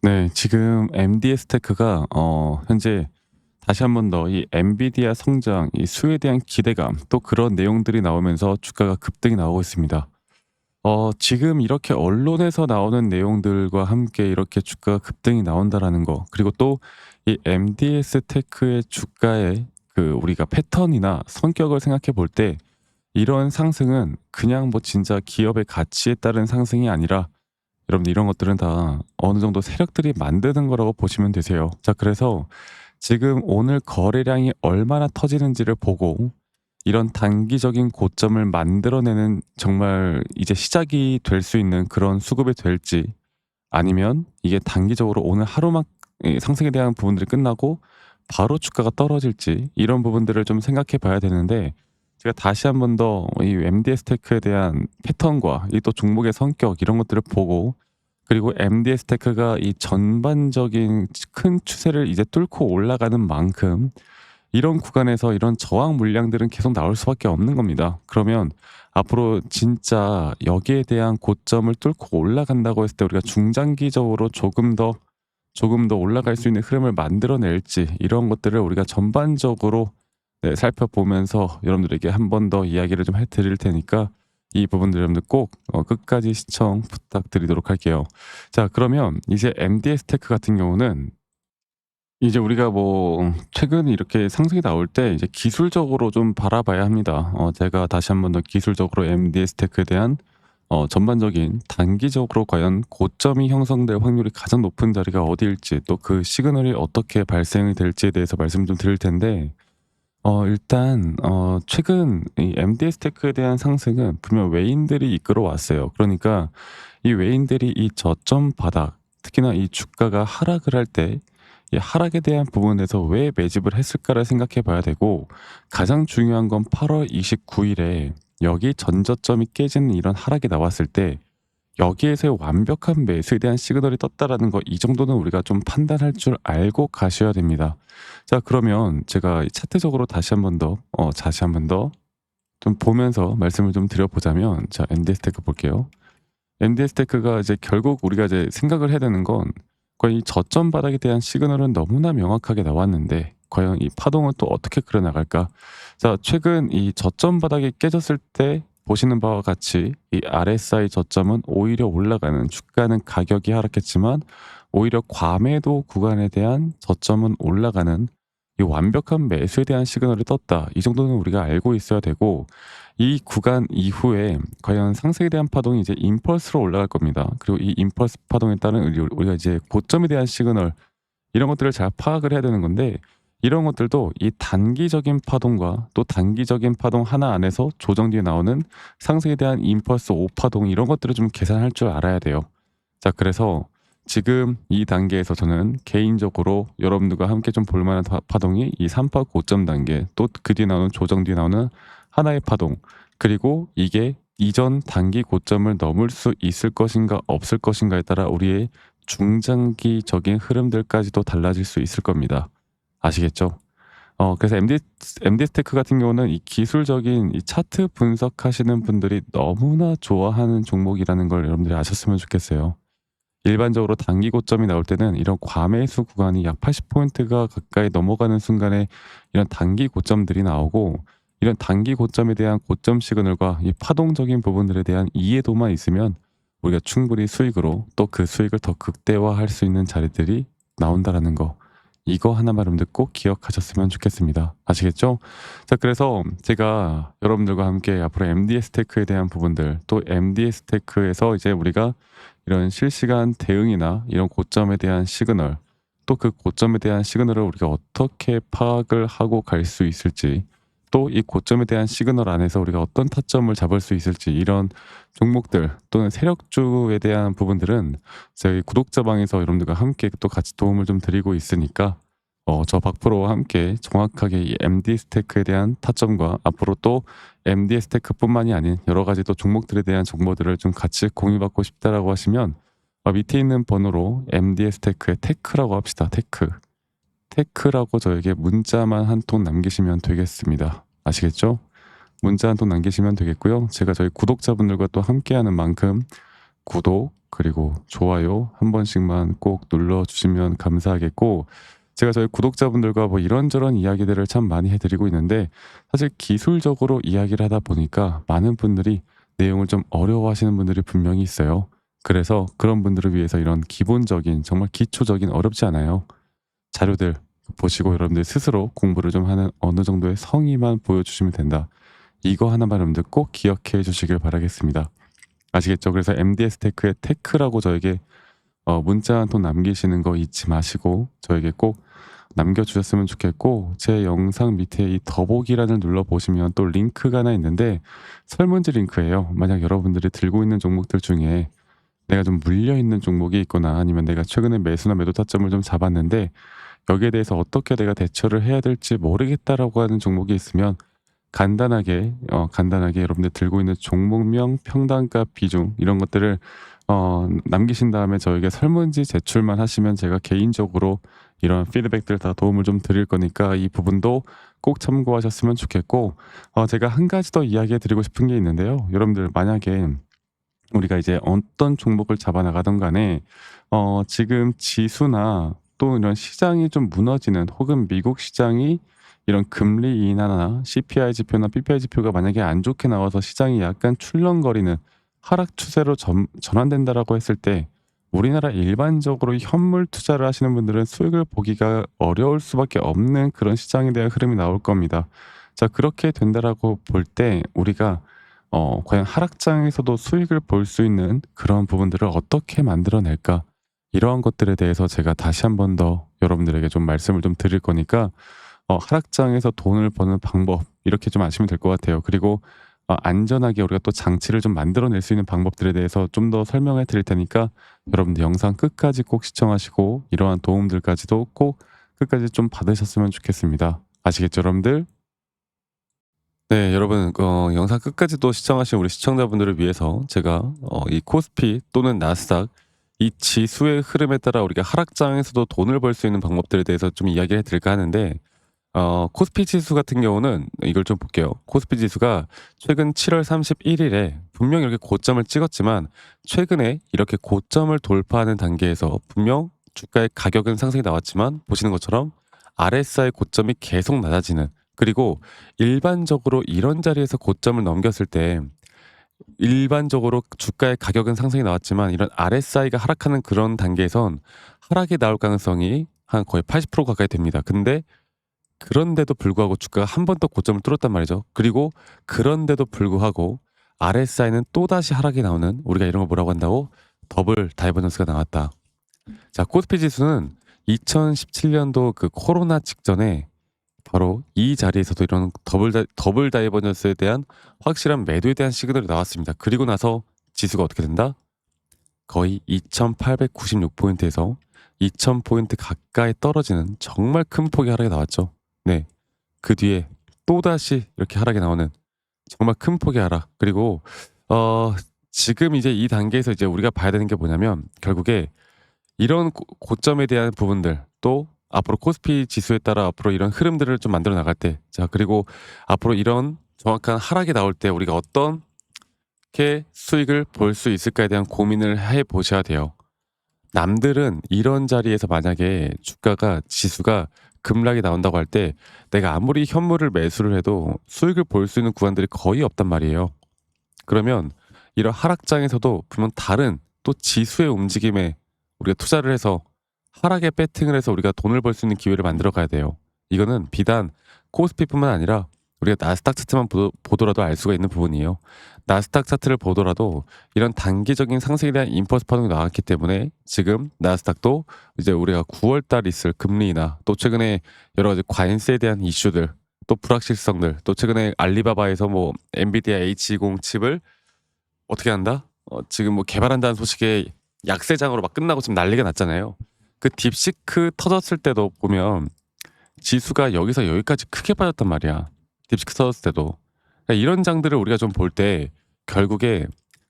네. 지금 MDS 테크가 현재 다시 한번 더 이 엔비디아 성장 이 수에 대한 기대감 또 그런 내용들이 나오면서 주가가 급등이 나오고 있습니다. 지금 이렇게 언론에서 나오는 내용들과 함께 이렇게 주가가 급등이 나온다라는 거, 그리고 또 이 MDS 테크의 주가의 우리가 패턴이나 성격을 생각해 볼 때 이런 상승은 그냥 뭐 진짜 기업의 가치에 따른 상승이 아니라, 여러분 이런 것들은 다 어느 정도 세력들이 만드는 거라고 보시면 되세요. 자, 그래서 지금 오늘 거래량이 얼마나 터지는지를 보고 이런 단기적인 고점을 만들어내는, 정말 이제 시작이 될 수 있는 그런 수급이 될지, 아니면 이게 단기적으로 오늘 하루만 이 상승에 대한 부분들이 끝나고 바로 주가가 떨어질지, 이런 부분들을 좀 생각해 봐야 되는데, 제가 다시 한번 더 이 MDS 테크에 대한 패턴과 이 또 종목의 성격 이런 것들을 보고, 그리고 MDS 테크가 이 전반적인 큰 추세를 이제 뚫고 올라가는 만큼 이런 구간에서 이런 저항 물량들은 계속 나올 수밖에 없는 겁니다. 그러면 앞으로 진짜 여기에 대한 고점을 뚫고 올라간다고 했을 때 우리가 중장기적으로 조금 더 올라갈 수 있는 흐름을 만들어낼지, 이런 것들을 우리가 전반적으로 네, 살펴보면서 여러분들에게 한 번 더 이야기를 좀 해 드릴 테니까 이 부분들 여러분들 꼭 끝까지 시청 부탁드리도록 할게요. 자, 그러면 이제 MDS 테크 같은 경우는 이제 우리가 뭐 최근 이렇게 상승이 나올 때 이제 기술적으로 좀 바라봐야 합니다. 제가 다시 한번 더 기술적으로 MDS 테크에 대한 전반적인 단기적으로 과연 고점이 형성될 확률이 가장 높은 자리가 어디일지, 또 그 시그널이 어떻게 발생이 될지에 대해서 말씀 좀 드릴 텐데, 일단 최근 이 MDS 테크에 대한 상승은 분명 외인들이 이끌어 왔어요. 그러니까 이 외인들이 이 저점 바닥, 특히나 이 주가가 하락을 할 때 이 하락에 대한 부분에서 왜 매집을 했을까를 생각해 봐야 되고, 가장 중요한 건 8월 29일에 여기 전저점이 깨지는 이런 하락이 나왔을 때 여기에서의 완벽한 매수에 대한 시그널이 떴다라는 거, 이 정도는 우리가 좀 판단할 줄 알고 가셔야 됩니다. 자, 그러면 제가 이 차트적으로 다시 한번 더 다시 한번 더 좀 보면서 말씀을 좀 드려보자면, 자, 엔디스 테크 볼게요. 엔디스 테크가 이제 결국 우리가 이제 생각을 해야 되는 건, 과연 이 저점 바닥에 대한 시그널은 너무나 명확하게 나왔는데 과연 이 파동은 또 어떻게 그려 나갈까? 자, 최근 이 저점 바닥이 깨졌을 때 보시는 바와 같이 이 RSI 저점은 오히려 올라가는, 주가는 가격이 하락했지만 오히려 과매도 구간에 대한 저점은 올라가는, 이 완벽한 매수에 대한 시그널이 떴다. 이 정도는 우리가 알고 있어야 되고, 이 구간 이후에 과연 상승에 대한 파동이 이제 임펄스로 올라갈 겁니다. 그리고 이 임펄스 파동에 따른 우리가 이제 고점에 대한 시그널, 이런 것들을 잘 파악을 해야 되는 건데, 이런 것들도 이 단기적인 파동과 또 단기적인 파동 하나 안에서 조정 뒤에 나오는 상승에 대한 임펄스 5파동, 이런 것들을 좀 계산할 줄 알아야 돼요. 자, 그래서 지금 이 단계에서 저는 개인적으로 여러분들과 함께 좀 볼 만한 파동이 이 3파 고점 단계, 또 그 뒤에 나오는 조정 뒤에 나오는 하나의 파동, 그리고 이게 이전 단기 고점을 넘을 수 있을 것인가 없을 것인가에 따라 우리의 중장기적인 흐름들까지도 달라질 수 있을 겁니다. 아시겠죠? 그래서 MD스테크 같은 경우는 이 기술적인 이 차트 분석하시는 분들이 너무나 좋아하는 종목이라는 걸 여러분들이 아셨으면 좋겠어요. 일반적으로 단기 고점이 나올 때는 이런 과매수 구간이 약 80포인트가 가까이 넘어가는 순간에 이런 단기 고점들이 나오고, 이런 단기 고점에 대한 고점 시그널과 이 파동적인 부분들에 대한 이해도만 있으면 우리가 충분히 수익으로, 또 그 수익을 더 극대화할 수 있는 자리들이 나온다라는 거, 이거 하나만 여러분들 꼭 기억하셨으면 좋겠습니다. 아시겠죠? 자, 그래서 제가 여러분들과 함께 앞으로 MDS 테크에 대한 부분들, 또 MDS 테크에서 이제 우리가 이런 실시간 대응이나 이런 고점에 대한 시그널, 또 그 고점에 대한 시그널을 우리가 어떻게 파악을 하고 갈 수 있을지, 또 이 고점에 대한 시그널 안에서 우리가 어떤 타점을 잡을 수 있을지, 이런 종목들 또는 세력주에 대한 부분들은 저희 구독자방에서 여러분들과 함께 또 같이 도움을 좀 드리고 있으니까, 저 박프로와 함께 정확하게 이 MD 스테이크에 대한 타점과 앞으로 또 MD 스테이크뿐만이 아닌 여러 가지 또 종목들에 대한 정보들을 좀 같이 공유받고 싶다라고 하시면, 밑에 있는 번호로 MD 스테이크의 테크라고 합시다. 테크. 테크라고 저에게 문자만 한 통 남기시면 되겠습니다. 아시겠죠? 문자 한 통 남기시면 되겠고요. 제가 저희 구독자분들과 또 함께하는 만큼 구독, 그리고 좋아요 한 번씩만 꼭 눌러주시면 감사하겠고, 제가 저희 구독자분들과 뭐 이런저런 이야기들을 참 많이 해드리고 있는데, 사실 기술적으로 이야기를 하다 보니까 많은 분들이 내용을 좀 어려워하시는 분들이 분명히 있어요. 그래서 그런 분들을 위해서 이런 기본적인, 정말 기초적인, 어렵지 않아요, 자료들 보시고 여러분들 스스로 공부를 좀 하는 어느 정도의 성의만 보여주시면 된다. 이거 하나만 여러분들 꼭 기억해 주시길 바라겠습니다. 아시겠죠? 그래서 MDS 테크의 테크라고 저에게 문자 한 통 남기시는 거 잊지 마시고 저에게 꼭 남겨주셨으면 좋겠고, 제 영상 밑에 이 더보기란을 눌러보시면 또 링크가 하나 있는데 설문지 링크예요. 만약 여러분들이 들고 있는 종목들 중에 내가 좀 물려있는 종목이 있거나, 아니면 내가 최근에 매수나 매도 타점을 좀 잡았는데 여기에 대해서 어떻게 내가 대처를 해야 될지 모르겠다라고 하는 종목이 있으면 간단하게 여러분들 들고 있는 종목명, 평단가, 비중 이런 것들을 남기신 다음에 저에게 설문지 제출만 하시면 제가 개인적으로 이런 피드백들 다 도움을 좀 드릴 거니까 이 부분도 꼭 참고하셨으면 좋겠고, 제가 한 가지 더 이야기해 드리고 싶은 게 있는데요. 여러분들 만약에 우리가 이제 어떤 종목을 잡아 나가든 간에 지금 지수나 또 이런 시장이 좀 무너지는, 혹은 미국 시장이 이런 금리 인하나 CPI 지표나 PPI 지표가 만약에 안 좋게 나와서 시장이 약간 출렁거리는 하락 추세로 전환된다라고 했을 때, 우리나라 일반적으로 현물 투자를 하시는 분들은 수익을 보기가 어려울 수밖에 없는 그런 시장에 대한 흐름이 나올 겁니다. 자, 그렇게 된다라고 볼 때 우리가 과연 하락장에서도 수익을 볼 수 있는 그런 부분들을 어떻게 만들어낼까? 이러한 것들에 대해서 제가 다시 한 번 더 여러분들에게 좀 말씀을 좀 드릴 거니까, 하락장에서 돈을 버는 방법 이렇게 좀 아시면 될 것 같아요. 그리고 안전하게 우리가 또 장치를 좀 만들어낼 수 있는 방법들에 대해서 좀 더 설명해 드릴 테니까 여러분들 영상 끝까지 꼭 시청하시고 이러한 도움들까지도 꼭 끝까지 좀 받으셨으면 좋겠습니다. 아시겠죠, 여러분들? 네, 여러분, 영상 끝까지 또 시청하신 우리 시청자분들을 위해서 제가 이 코스피 또는 나스닥 이 지수의 흐름에 따라 우리가 하락장에서도 돈을 벌 수 있는 방법들에 대해서 좀 이야기를 해드릴까 하는데, 코스피 지수 같은 경우는 이걸 좀 볼게요. 코스피 지수가 최근 7월 31일에 분명 이렇게 고점을 찍었지만, 최근에 이렇게 고점을 돌파하는 단계에서 분명 주가의 가격은 상승이 나왔지만 보시는 것처럼 RSI 고점이 계속 낮아지는, 그리고 일반적으로 이런 자리에서 고점을 넘겼을 때 일반적으로 주가의 가격은 상승이 나왔지만 이런 RSI가 하락하는 그런 단계에선 하락이 나올 가능성이 한 거의 80% 가까이 됩니다. 근데 그런데도 불구하고 주가가 한 번 더 고점을 뚫었단 말이죠. 그리고 그런데도 불구하고 RSI는 또다시 하락이 나오는, 우리가 이런 걸 뭐라고 한다고? 더블 다이버전스가 나왔다. 자, 코스피 지수는 2017년도 그 코로나 직전에 바로 이 자리에서도 이런 더블 다이버전스에 대한 확실한 매도에 대한 시그널이 나왔습니다. 그리고 나서 지수가 어떻게 된다? 거의 2896포인트에서 2000포인트 가까이 떨어지는 정말 큰 폭의 하락이 나왔죠. 네. 그 뒤에 또다시 이렇게 하락이 나오는 정말 큰 폭의 하락. 그리고 지금 이제 이 단계에서 이제 우리가 봐야 되는 게 뭐냐면, 결국에 이런 고점에 대한 부분들, 또 앞으로 코스피 지수에 따라 앞으로 이런 흐름들을 좀 만들어 나갈 때, 자, 그리고 앞으로 이런 정확한 하락이 나올 때 우리가 어떻게 수익을 볼 수 있을까에 대한 고민을 해 보셔야 돼요. 남들은 이런 자리에서 만약에 주가가, 지수가 급락이 나온다고 할 때 내가 아무리 현물을 매수를 해도 수익을 볼 수 있는 구간들이 거의 없단 말이에요. 그러면 이런 하락장에서도 분명 다른 또 지수의 움직임에 우리가 투자를 해서 하락에 배팅을 해서 우리가 돈을 벌 수 있는 기회를 만들어 가야 돼요. 이거는 비단 코스피뿐만 아니라 우리가 나스닥 차트만 보더라도 알 수가 있는 부분이에요. 나스닥 차트를 보더라도 이런 단기적인 상승에 대한 임펄스 파동이 나왔기 때문에 지금 나스닥도 이제 우리가 9월 달 있을 금리 인하, 또 최근에 여러 가지 관세에 대한 이슈들, 또 불확실성들, 또 최근에 알리바바에서 뭐 엔비디아 H20 칩을 어떻게 한다? 지금 뭐 개발한다는 소식에 약세장으로 막 끝나고 지금 난리가 났잖아요. 그 딥시크 터졌을 때도 보면 지수가 여기서 여기까지 크게 빠졌단 말이야. 딥시크 터졌을 때도. 그러니까 이런 장들을 우리가 좀 볼 때 결국에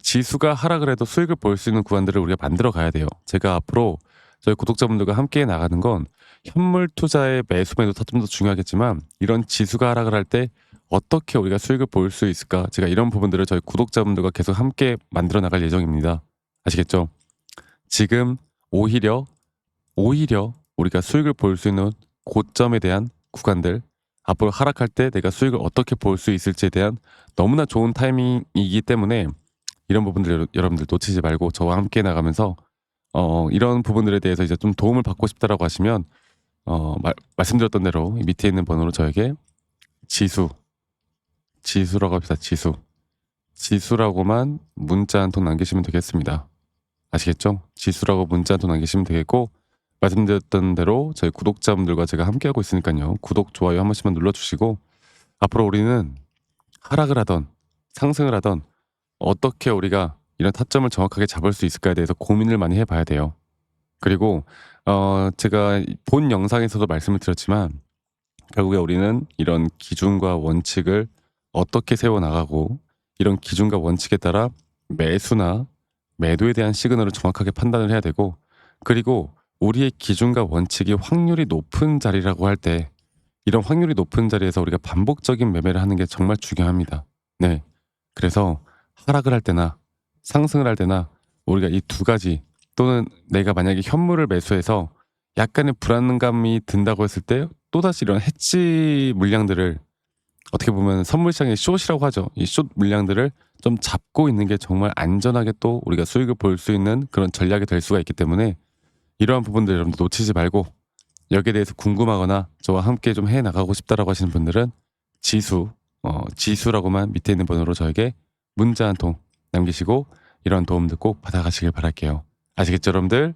지수가 하락을 해도 수익을 볼 수 있는 구간들을 우리가 만들어 가야 돼요. 제가 앞으로 저희 구독자분들과 함께 나가는 건 현물 투자의 매수 매도 타점도 중요하겠지만, 이런 지수가 하락을 할 때 어떻게 우리가 수익을 볼 수 있을까? 제가 이런 부분들을 저희 구독자분들과 계속 함께 만들어 나갈 예정입니다. 아시겠죠? 지금 오히려 우리가 수익을 볼 수 있는 고점에 대한 구간들, 앞으로 하락할 때 내가 수익을 어떻게 볼 수 있을지에 대한 너무나 좋은 타이밍이기 때문에 이런 부분들 여러분들 놓치지 말고 저와 함께 나가면서 이런 부분들에 대해서 이제 좀 도움을 받고 싶다라고 하시면 말씀드렸던 대로 이 밑에 있는 번호로 저에게 지수라고 합시다. 지수라고만 문자 한 통 남기시면 되겠습니다. 아시겠죠? 지수라고 문자 한 통 남기시면 되겠고, 말씀드렸던 대로 저희 구독자분들과 제가 함께하고 있으니까요. 구독, 좋아요 한 번씩만 눌러주시고, 앞으로 우리는 하락을 하던 상승을 하던 어떻게 우리가 이런 타점을 정확하게 잡을 수 있을까에 대해서 고민을 많이 해봐야 돼요. 그리고 제가 본 영상에서도 말씀을 드렸지만 결국에 우리는 이런 기준과 원칙을 어떻게 세워나가고, 이런 기준과 원칙에 따라 매수나 매도에 대한 시그널을 정확하게 판단을 해야 되고, 그리고 우리의 기준과 원칙이 확률이 높은 자리라고 할 때 이런 확률이 높은 자리에서 우리가 반복적인 매매를 하는 게 정말 중요합니다. 네. 그래서 하락을 할 때나 상승을 할 때나 우리가 이 두 가지, 또는 내가 만약에 현물을 매수해서 약간의 불안감이 든다고 했을 때 또다시 이런 해치 물량들을, 어떻게 보면 선물 시장의 숏이라고 하죠. 이 숏 물량들을 좀 잡고 있는 게 정말 안전하게 또 우리가 수익을 볼 수 있는 그런 전략이 될 수가 있기 때문에 이러한 부분들 여러분들 놓치지 말고, 여기에 대해서 궁금하거나 저와 함께 좀 해나가고 싶다라고 하시는 분들은 지수라고만 밑에 있는 번호로 저에게 문자 한 통 남기시고 이런 도움들 꼭 받아가시길 바랄게요. 아시겠죠 여러분들?